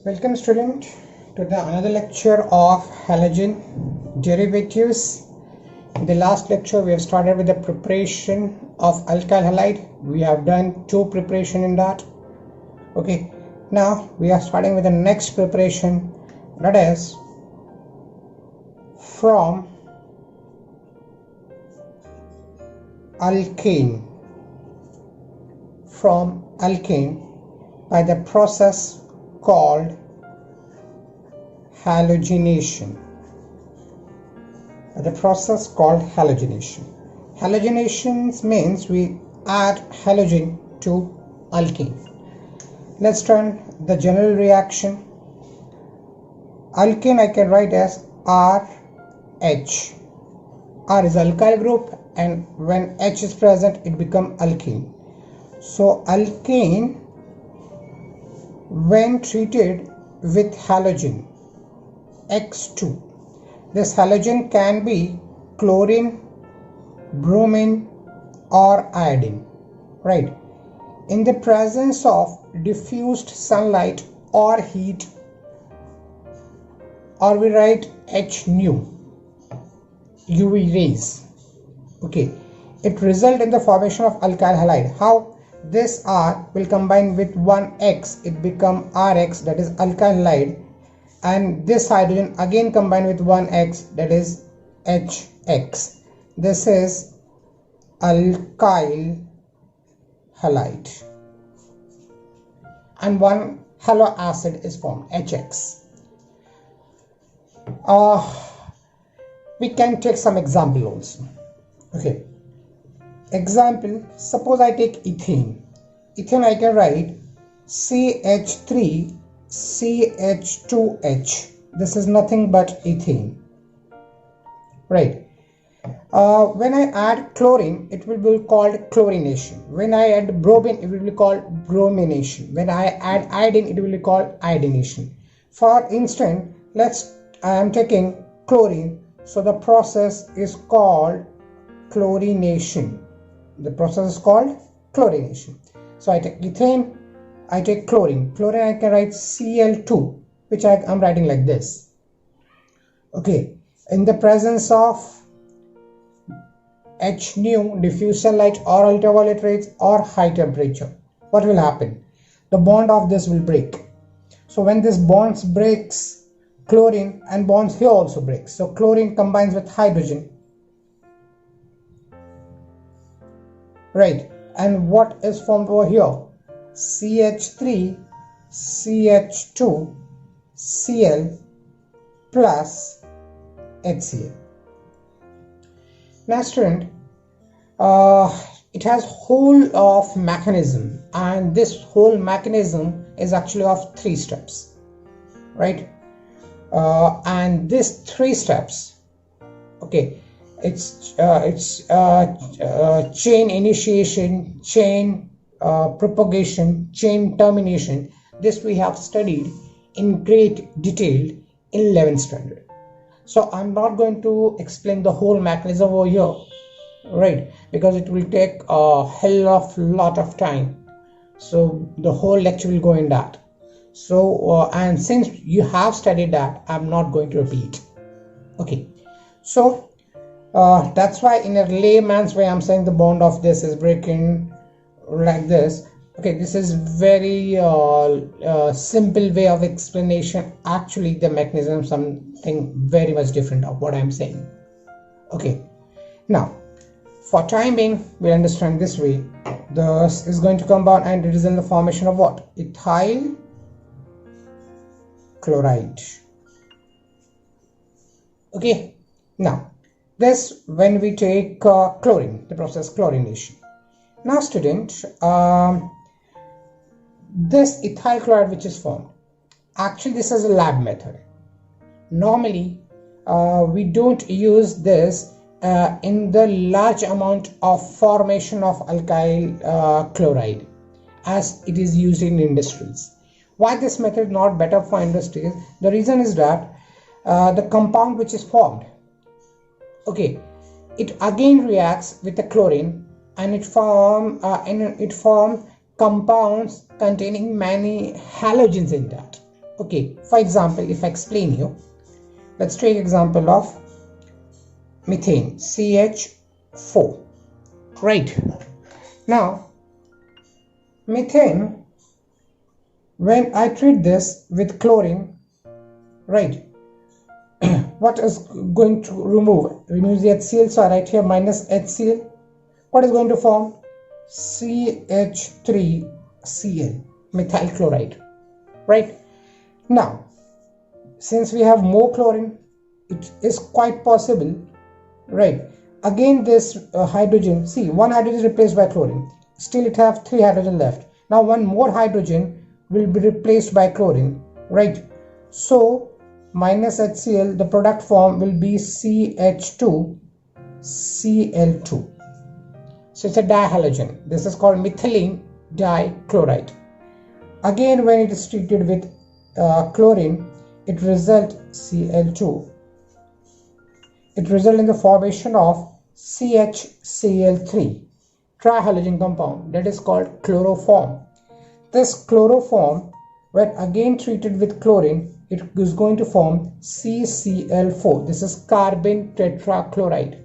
Welcome student to the another lecture of halogen derivatives. In the last lecture we have started with the preparation of alkyl halide. We have done two preparation in that. Okay, now we are starting with the next preparation, that is from alkane by the process called halogenation. Halogenation means we add halogen to alkane. Let's turn the general reaction. Alkane I can write as RH. R is alkyl group, and when H is present it becomes alkene. So alkane, when treated with halogen X2, this halogen can be chlorine, bromine or iodine, right? In the presence of diffused sunlight or heat, or we write H nu, UV rays, okay, it results in the formation of alkyl halide. How? This R will combine with one X, it become RX, that is alkyl halide, and this hydrogen again combine with one X, that is HX. This is alkyl halide, and one halo acid is formed, HX. We can take some example also. Okay, example, suppose I take ethane. Ethane I can write CH3CH2H. This is nothing but ethane, right? When I add chlorine, it will be called chlorination. When I add bromine, it will be called bromination. When I add iodine, it will be called iodination. For instance, I am taking chlorine, so the process is called chlorination. So I take ethane, I take chlorine. Chlorine I can write Cl2, which I am writing like this. Okay, in the presence of H nu, diffuse sunlight or ultraviolet rays or high temperature, what will happen? The bond of this will break. So when this bonds breaks, chlorine and bonds here also breaks. So chlorine combines with hydrogen, right? And what is formed over here? CH3 CH2 Cl plus HCl. Now student, it has whole of mechanism, and this whole mechanism is actually of 3 steps, right? And these 3 steps, okay, it's chain initiation, chain propagation, chain termination. This we have studied in great detail in 11th standard. So I'm not going to explain the whole mechanism over here, right, because it will take a hell of lot of time. So the whole lecture will go in that. So and since you have studied that, I'm not going to repeat. Okay, so that's why in a layman's way I'm saying the bond of this is breaking like this. Okay, this is very simple way of explanation. Actually the mechanism is something very much different of what I'm saying. Okay, now for time being we'll understand this way. This is going to combine and it is in the formation of what? Ethyl chloride. Okay, now this when we take chlorine, the process chlorination. Now student, this ethyl chloride which is formed, actually this is a lab method. Normally we don't use this in the large amount of formation of alkyl chloride as it is used in industries. Why this method is not better for industries? The reason is that the compound which is formed, okay, it again reacts with the chlorine and it form compounds containing many halogens in that. Okay, for example, if I explain you, let's take example of methane, CH4. Right. Now, methane, when I treat this with chlorine, right, what is going to remove? Remove the HCl, so I write here minus HCl. What is going to form? CH3Cl, methyl chloride. Right. Now, since we have more chlorine, it is quite possible, right? Again, this hydrogen, see, one hydrogen is replaced by chlorine. Still, it have 3 hydrogen left. Now, one more hydrogen will be replaced by chlorine, right? So, minus HCl, the product form will be CH2Cl2. So, it's a dihalogen. This is called methylene dichloride. Again, when it is treated with chlorine, it results Cl2. It results in the formation of CHCl3 trihalogen compound, that is called chloroform. This chloroform, when again treated with chlorine, it is going to form CCl4. This is carbon tetrachloride.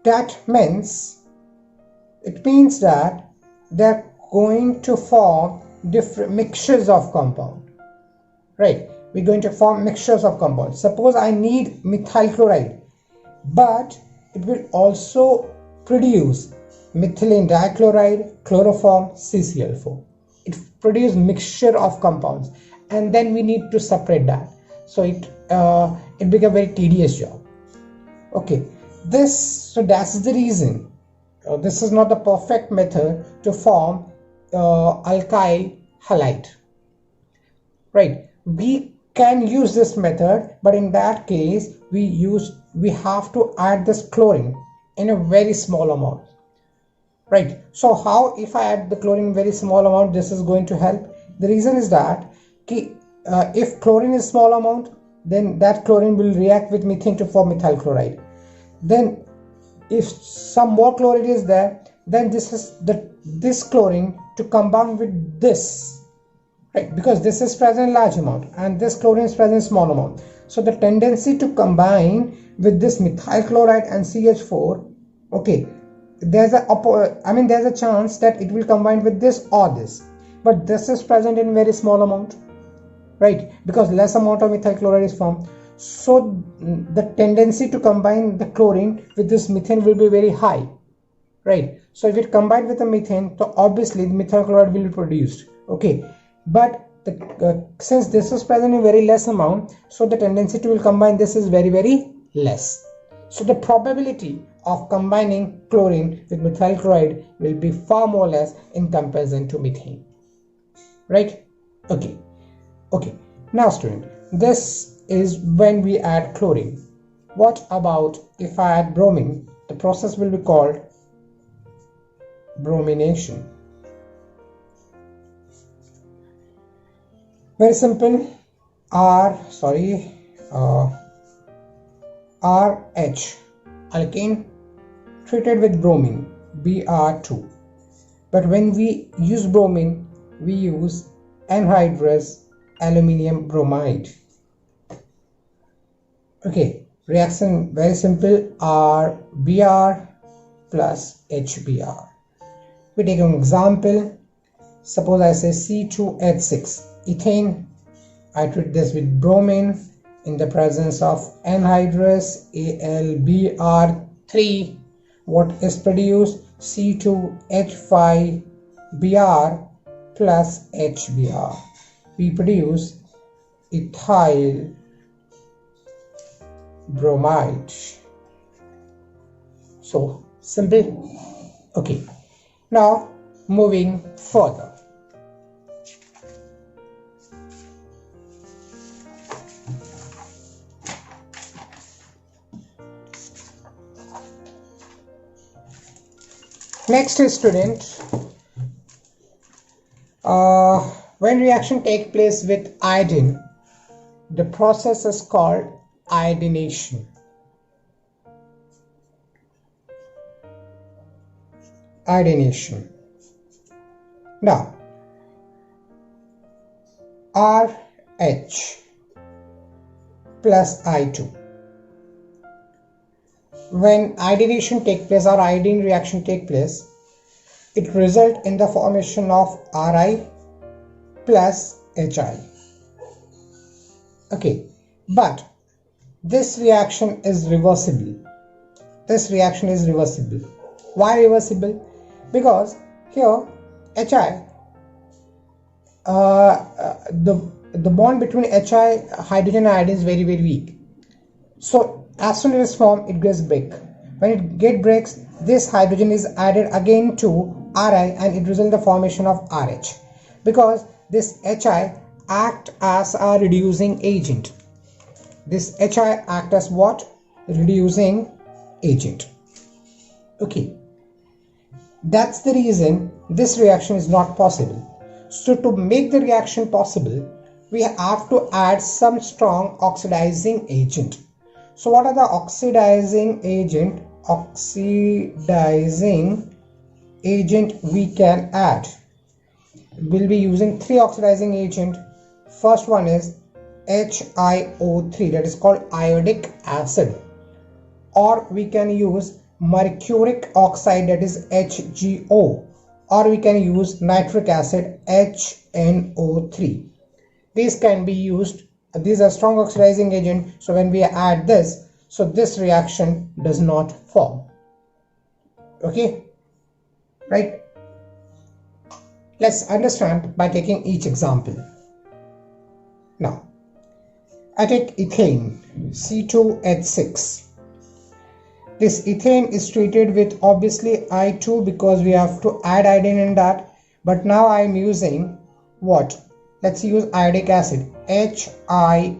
That means, it means that they're going to form different mixtures of compound, right? We're going to form mixtures of compounds. Suppose I need methyl chloride, but it will also produce methylene dichloride, chloroform, CCl4. It produces mixture of compounds, and then we need to separate that. So it becomes a very tedious job. Okay, so that's the reason. This is not the perfect method to form alkyl halide. Right? We can use this method, but in that case we have to add this chlorine in a very small amount. Right? So how, if I add the chlorine in very small amount, this is going to help? The reason is that if chlorine is small amount, then that chlorine will react with methane to form methyl chloride. Then if some more chlorine is there, then this chlorine to combine with this, right, because this is present in large amount and this chlorine is present in small amount. So the tendency to combine with this methyl chloride and CH4, okay, there's a chance that it will combine with this or this, but this is present in very small amount, right, because less amount of methyl chloride is formed. So the tendency to combine the chlorine with this methane will be very high, right? So if it combined with the methane, so obviously the methyl chloride will be produced. Okay, but since this is present in very less amount, so the tendency to will combine this is very, very less. So the probability of combining chlorine with methyl chloride will be far more less in comparison to methane, right? Okay. Now student, this is when we add chlorine. What about if I add bromine? The process will be called bromination. Very simple. RH, alkane, treated with bromine, Br2. But when we use bromine, we use anhydrous aluminium bromide. Okay, reaction very simple, RBr plus HBr. We take an example. Suppose I say C2H6, ethane. I treat this with bromine in the presence of anhydrous AlBr3. What is produced? C2H5Br plus HBr. We produce ethyl bromide. So simple. Okay, now moving further. Next is student, when reaction takes place with iodine, the process is called iodination. Iodination. Now, RH plus I2. When iodination take place or iodine reaction take place, it results in the formation of Ri plus Hi. Okay, but this reaction is reversible. This reaction is reversible. Why reversible? Because here Hi, the bond between Hi, hydrogen and iodine is very weak. So as soon as it's formed, it gets break. When it breaks, this hydrogen is added again to Ri and it results in the formation of RH, because this Hi act as a reducing agent. This Hi act as what? Reducing agent. Okay, that's the reason this reaction is not possible. So to make the reaction possible, we have to add some strong oxidizing agent. So what are the oxidizing agent? Oxidizing agent we can add. We'll be using 3 oxidizing agent. First one is HiO3, that is called iodic acid, or we can use mercuric oxide, that is HgO, or we can use nitric acid, HNO3. These can be used. These are strong oxidizing agent, so when we add this, so this reaction does not form. Okay, right? Let's understand by taking each example. Now, I take ethane, C2H6. This ethane is treated with obviously I2 because we have to add iodine in that, but now I am using what? Let's use iodic acid, HiO3.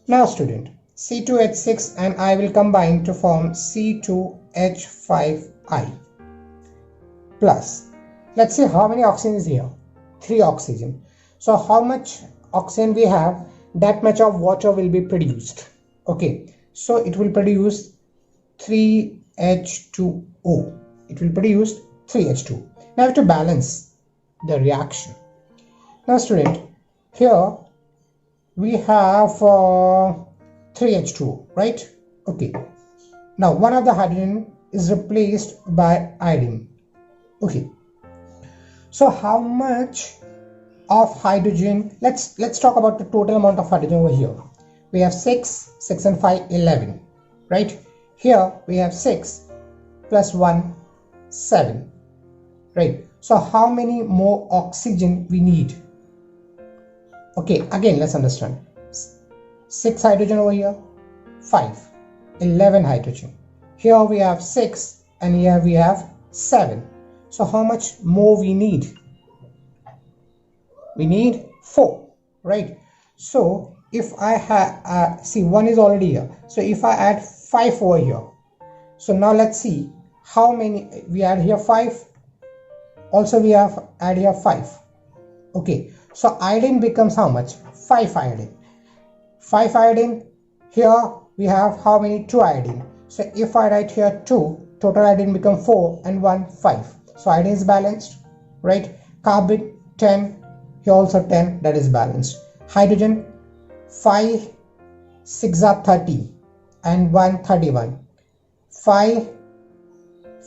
Now student, C2H6 and I will combine to form C2H5I plus. Let's see how many oxygen is here. 3 oxygen. So how much oxygen we have, that much of water will be produced. Okay, so it will produce 3H2O. It will produce 3H2. Now I have to balance the reaction. Now student, here we have 3H2O, right? Okay, now one of the hydrogen is replaced by iodine. Okay, so how much of hydrogen? Let's talk about the total amount of hydrogen over here. We have 6 and 5, 11, right? Here we have 6 plus 1, 7, right? So how many more oxygen we need? Okay, again let's understand. 6 hydrogen over here, 5, 11 hydrogen. Here we have 6 and here we have 7. So how much more we need? We need 4, right? So if I have, see 1 is already here. So if I add 5 over here, so now let's see how many we add here. 5. Also we have add here 5. Okay, so iodine becomes how much? 5 iodine. 5 iodine. Here we have how many? 2 iodine. So if I write here 2, total iodine become 4 and 1, 5. So iodine is balanced, right? Carbon 10, here also 10, that is balanced. Hydrogen 5, 6 are 30 and 1, 31. 5,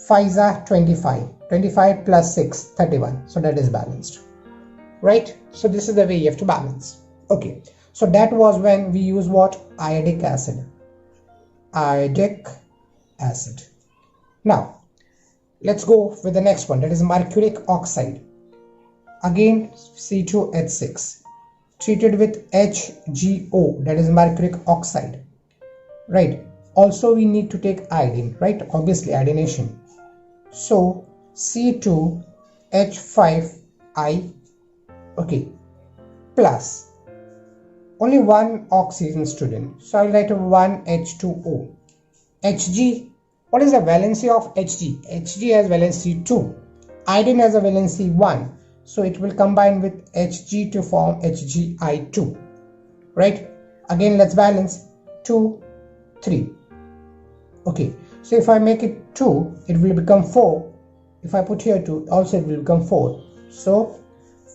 5 are 25. 25 plus 6, 31. So that is balanced, right? So this is the way you have to balance. Okay, so that was when we use what? Iodic acid. Iodic acid. Now let's go with the next one, that is mercuric oxide. Again C2H6 treated with HgO, that is mercuric oxide, right? Also we need to take iodine, right? Obviously iodination. So C2H5I, okay, plus only 1 oxygen student, so I'll write 1 H2O. Hg, what is the valency of Hg? Hg has valency 2, iodine has a valency 1, so it will combine with Hg to form Hgi2, right? Again let's balance 2, 3. Okay, so if I make it 2, it will become 4. If I put here 2, also it will become 4. So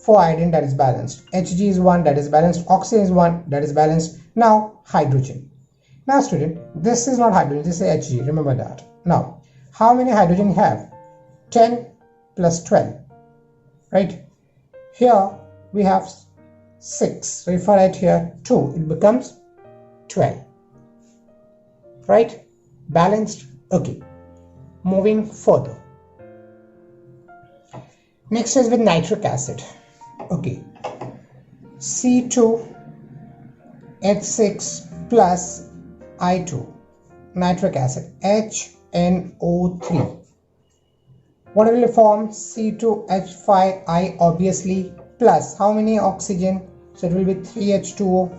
4 iodine, that is balanced. Hg is 1, that is balanced. Oxygen is 1, that is balanced. Now hydrogen. Now student, this is not hydrogen, this is Hg, remember that. Now how many hydrogen you have? 10 plus 12, right? Here we have 6, so if I write here 2, it becomes 12, right? Balanced. Okay, moving further. Next is with nitric acid. Okay, C2H6 plus I2, nitric acid, HNO3. What will it form? C2H5I, obviously, plus how many oxygen? So it will be 3H2O,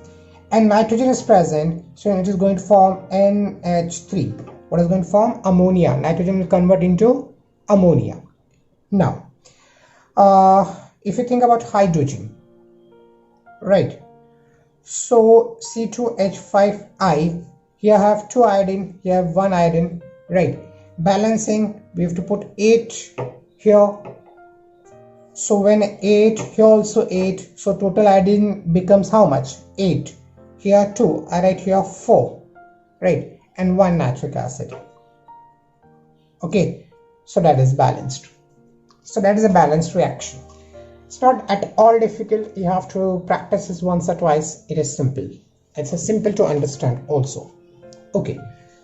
and nitrogen is present, so it is going to form NH3. What is going to form? Ammonia. Nitrogen will convert into ammonia. Now if you think about hydrogen, right? So C2H5I, here I have 2 iodine, here I have 1 iodine, right? Balancing, we have to put 8 here. So when 8, here also 8, so total iodine becomes how much? 8. Here 2, I write here 4, right? And 1 nitric acid. Okay, so that is balanced. So that is a balanced reaction. It's not at all difficult. You have to practice this once or twice. It is simple. It's a simple to understand also. Okay,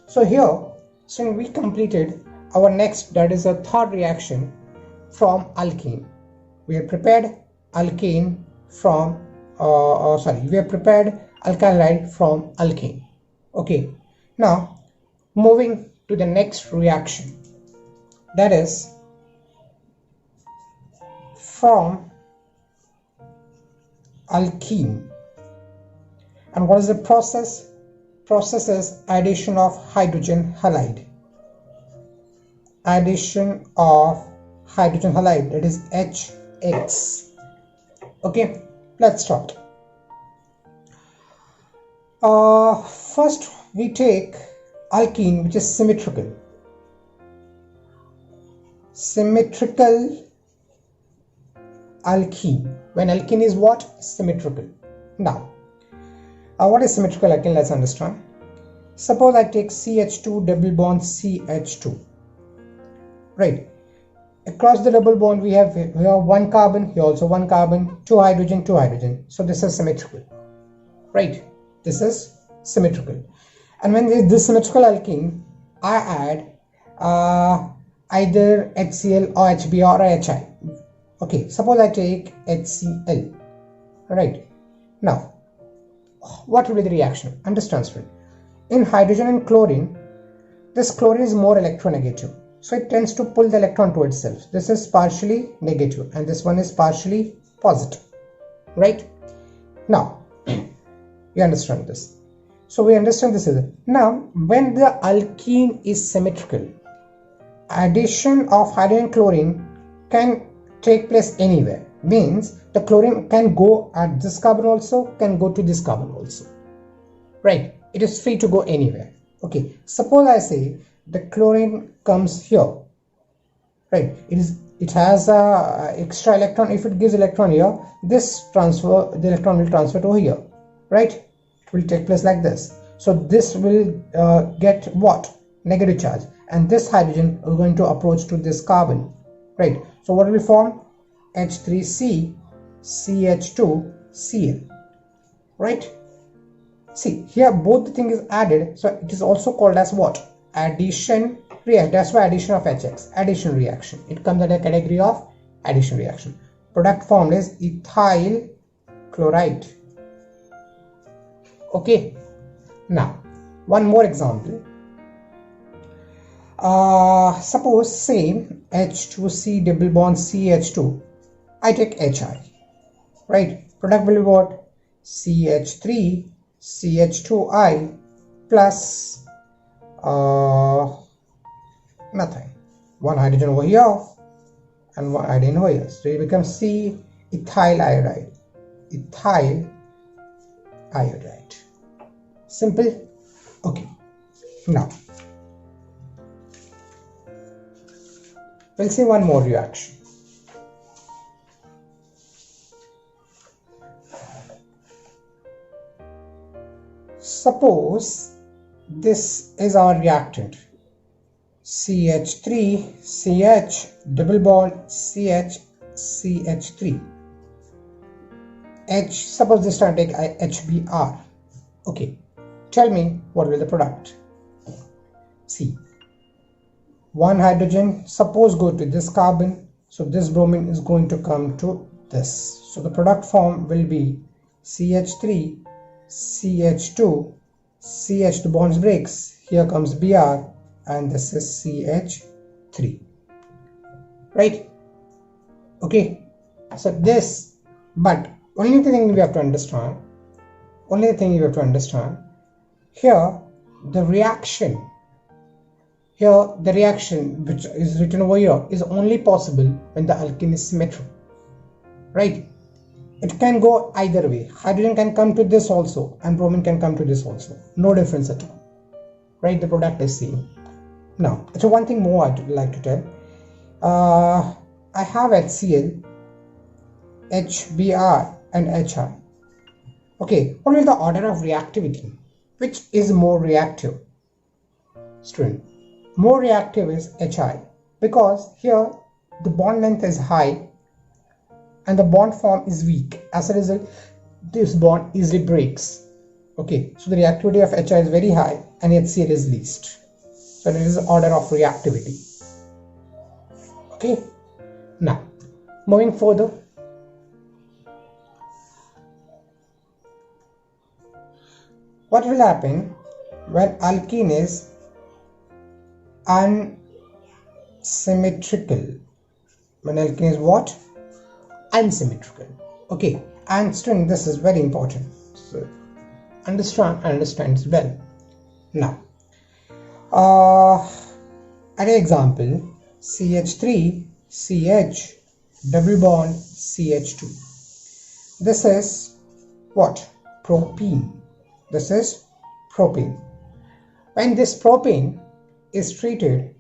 so here, so we completed our next, that is a third reaction from alkene. We have prepared alkane from we have prepared alkylide from alkane. Okay, now moving to the next reaction, that is from alkene. And what is the process? Process is addition of hydrogen halide. Addition of hydrogen halide, that is HX. Okay, let's start. First we take alkene, which is symmetrical. Symmetrical alkene. When alkene is what? Symmetrical. Now what is symmetrical alkene? Let's understand. Suppose I take CH2 double bond CH2, right? Across the double bond we have here 1 carbon, here also 1 carbon, 2 hydrogen, 2 hydrogen. So this is symmetrical, right? This is symmetrical. And when this symmetrical alkene, I add either HCl or HB or HI. Okay, suppose I take HCl, right? Now what will be the reaction? Understand, student. In hydrogen and chlorine, this chlorine is more electronegative, so it tends to pull the electron to itself. This is partially negative and this one is partially positive, right? Now you understand this. So we understand this is it. Now when the alkene is symmetrical, addition of hydrogen and chlorine can take place anywhere. Means the chlorine can go at this carbon also, can go to this carbon also, right? It is free to go anywhere. Okay, suppose I say the chlorine comes here, right? It has a extra electron. If it gives electron here, this transfer, the electron will transfer to here, right? It will take place like this. So this will get what? Negative charge, and this hydrogen is going to approach to this carbon, right? So what will form? H3C CH2 Cl, right? See here both the thing is added, so it is also called as what? Addition reaction. That's why addition of HX, addition reaction. It comes under the category of addition reaction. Product formed is ethyl chloride. Okay, now one more example. Suppose same H2C double bond CH2, I take HI, right? Product will be what? CH3 CH2I plus nothing, 1 hydrogen over here and 1 iodine over here, so it becomes C ethyl iodide. Ethyl iodide. Simple. Okay, now we'll see one more reaction. suppose this is our reactant, CH3 CH double bond CH CH3 H, suppose this time take HBr. Okay, tell me what will the product. See, one hydrogen suppose go to this carbon, so this bromine is going to come to this, so the product form will be CH3 CH2 CH, the bonds breaks, here comes Br, and this is CH3, right? Okay, so this, but only thing you have to understand here, the reaction which is written over here is only possible when the alkene is symmetric, right? It can go either way. Hydrogen can come to this also and bromine can come to this also, no difference at all, right? The product is same. Now, so one thing more I'd like to tell, I have HCl, HBr and HI. Okay, what is the order of reactivity? Which is more reactive? Student, more reactive is HI, because here the bond length is high and the bond form is weak. As a result, this bond easily breaks. Okay, so the reactivity of HI is very high and HCl is least. So this is the order of reactivity. Okay, now moving further. What will happen when alkene is unsymmetrical? When alkene is what? Unsymmetrical. Okay, and student, this is very important. So understand it well. Now, an example, CH3 CH double bond CH2. This is what? Propene. This is propane. When this propane is treated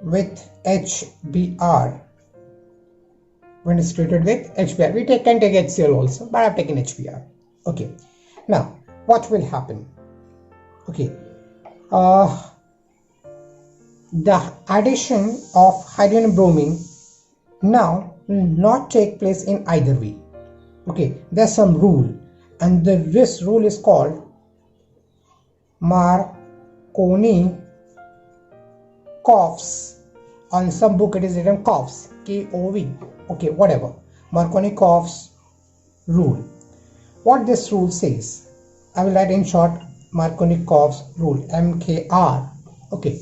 with HBr, we can take HCl also, but I've taken HBr. Okay, now what will happen? Okay, the addition of hydrogen and bromine now will not take place in either way. Okay, there's some rule, and this rule is called Markovnik's. On some book it is written Kov's, K-O-V. Okay, whatever. Markovnik's rule. What this rule says, I will write in short Markovnik's rule, MKR. Okay,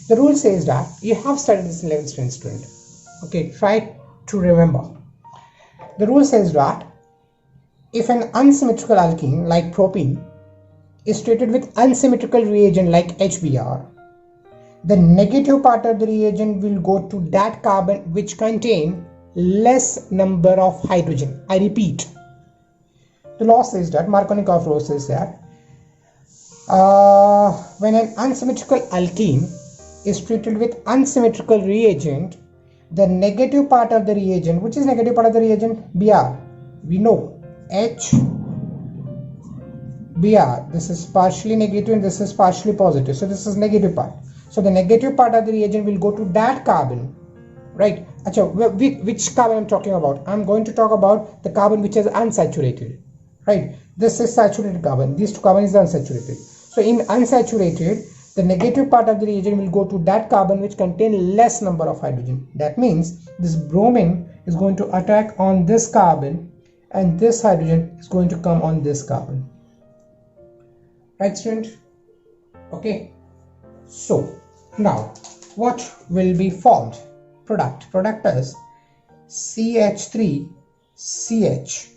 the rule says that, you have studied this in 11th standard, student. Okay, try to remember. The rule says that if an unsymmetrical alkene like propene is treated with unsymmetrical reagent like HBr, the negative part of the reagent will go to that carbon which contain less number of hydrogen. I repeat, the law says that, Markovnik's law says that when an unsymmetrical alkene is treated with unsymmetrical reagent, the negative part of the reagent, which is negative part of the reagent? Br. We know HBr, this is partially negative and this is partially positive, so this is negative part. So the negative part of the reagent will go to that carbon, right? Which carbon I'm talking about? I'm going to talk about the carbon which is unsaturated, right? This is saturated carbon, these two carbon is unsaturated. So in unsaturated, the negative part of the reagent will go to that carbon which contain less number of hydrogen. That means this bromine is going to attack on this carbon and this hydrogen is going to come on this carbon. Right, student? Okay. So now what will be formed? Product is CH3 CH.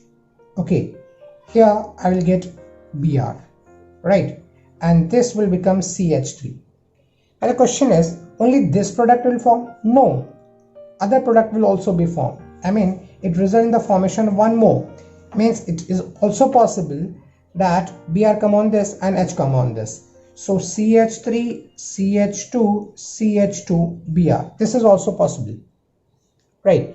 Okay, here I will get Br, right? And this will become CH3. And the question is, only this product will form? No, other product will also be formed. I mean, it results in the formation of one more. Means it is also possible that Br come on this and H come on this. So CH3 CH2 CH2 Br. This is also possible, right?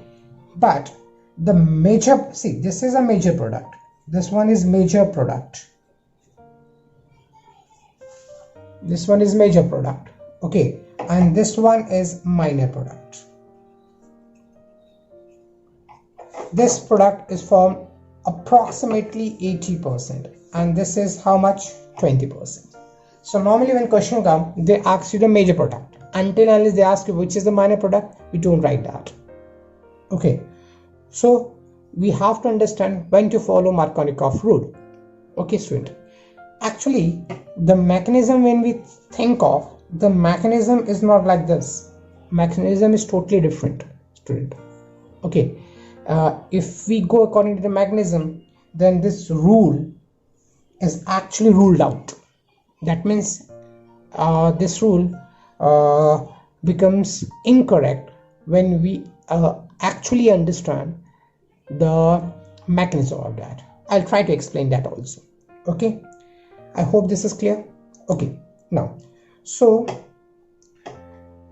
But the major, see, this is a major product. This one is major product. this one is major product, okay, and this one is minor product. This product is formed approximately 80%, and this is how much? 20%. So normally when question come, they ask you the major product. Until unless they ask you which is the minor product, we don't write that. Okay, so we have to understand when to follow Markovnikov rule. Okay, student. Actually, the mechanism, when we think of, the mechanism is not like this. Mechanism is totally different, student. Okay, if we go according to the mechanism, then this rule is actually ruled out. That means this rule becomes incorrect when we actually understand the mechanism of that. I'll try to explain that also. Okay, I hope this is clear. Okay, now, so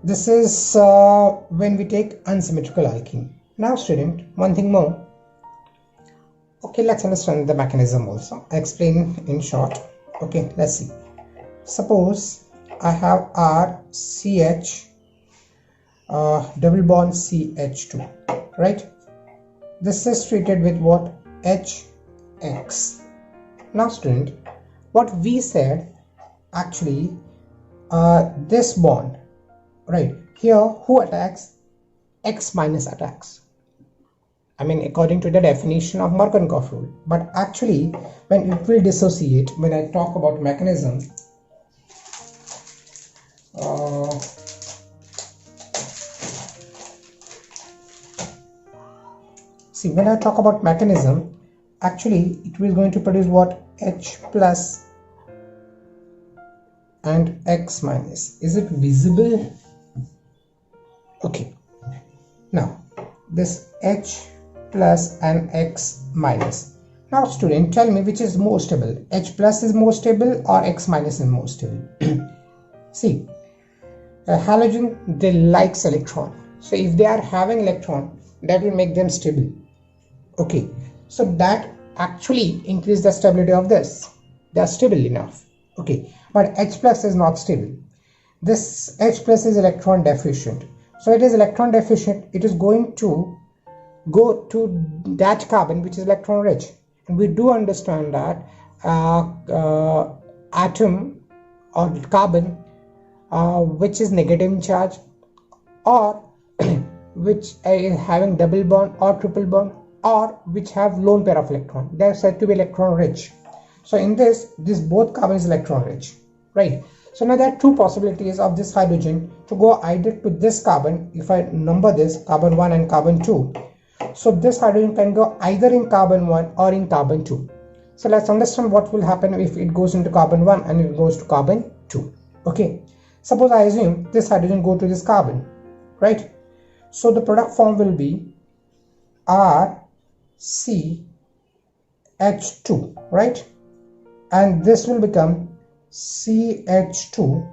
this is when we take unsymmetrical alkene. Now student, one thing more. Okay, let's understand the mechanism also. I explain in short. Okay, let's see. Suppose I have RCH double bond CH2, right? This is treated with what? HX. Now student, what we said, actually this bond, right here, who attacks? X minus attacks. I mean, according to the definition of Markovnikov rule. But actually, when it will dissociate, when I talk about mechanism, see, when I talk about mechanism, actually it will going to produce what? H plus and X minus. Is it visible? Okay. Now, this H plus and X minus. Now student, tell me which is more stable. H plus is more stable or X minus is more stable? See, a halogen, they likes electron. So if they are having electron, that will make them stable. Okay, so that actually increase the stability of this. They are stable enough. Okay, but H plus is not stable. This H plus is electron deficient. So it is electron deficient. It is going to go to that carbon which is electron rich, and we do understand that atom or carbon which is negative in charge, or which is having double bond or triple bond, or which have lone pair of electron, they are said to be electron rich. So in this both carbon is electron rich, right? So now there are two possibilities of this hydrogen to go either to this carbon. If I number this carbon 1 and carbon 2, so this hydrogen can go either in carbon 1 or in carbon 2. So let's understand what will happen if it goes into carbon 1 and it goes to carbon 2. Okay, suppose I assume this hydrogen go to this carbon, right? So the product form will be RCH2, right? And this will become CH2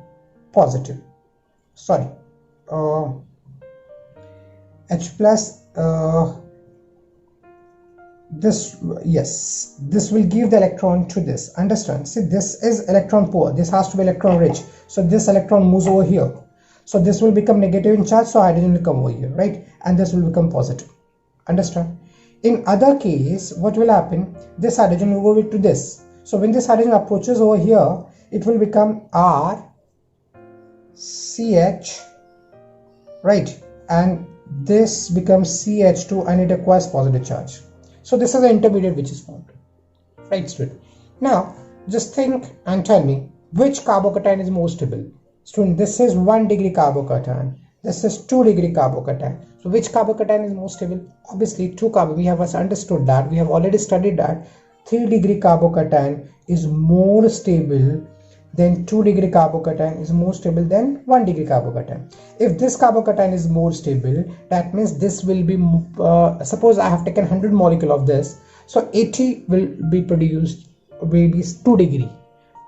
positive. Sorry, H plus. This will give the electron to this. Understand? See, this is electron poor. This has to be electron rich. So this electron moves over here. So this will become negative in charge. So hydrogen will come over here, right? And this will become positive. Understand? In other case, what will happen? This hydrogen will go to this. So when this hydrogen approaches over here, it will become RCH, right? And this becomes CH2 and it acquires positive charge. So this is the intermediate which is formed, right student? Now just think and tell me which carbocation is more stable. Student, this is 1 degree carbocation, this is 2 degree carbocation. So which carbocation is more stable? Obviously 2 carbon. We have understood that, we have already studied that 3 degree carbocation is more stable than 2 degree carbocation is more stable than 1 degree carbocation. If this carbocation is more stable, that means this will be, suppose I have taken 100 molecule of this, so 80 will be produced, will be 2 degree,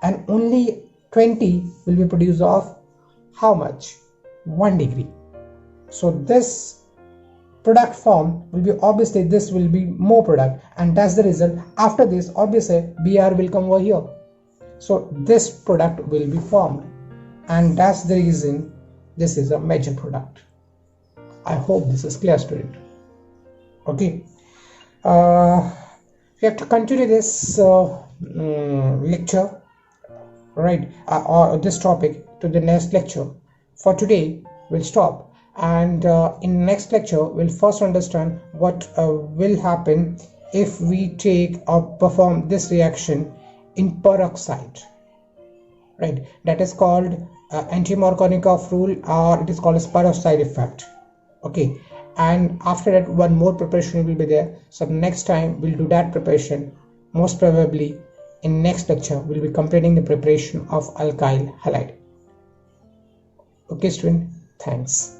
and only 20 will be produced of how much? 1 degree. So this product form will be, obviously this will be more product, and that's the result. After this, obviously Br will come over here. So this product will be formed. and that's the reason this is a major product. I hope this is clear, student. Okay, we have to continue this lecture, right, or this topic to the next lecture. For today we'll stop, and in next lecture we'll first understand what will happen if we take or perform this reaction in peroxide, right? That is called anti-Markovnikov rule, or it is called as peroxide effect. Okay, and after that one more preparation will be there. So next time we'll do that preparation. Most probably in next lecture we'll be completing the preparation of alkyl halide. Okay student, thanks.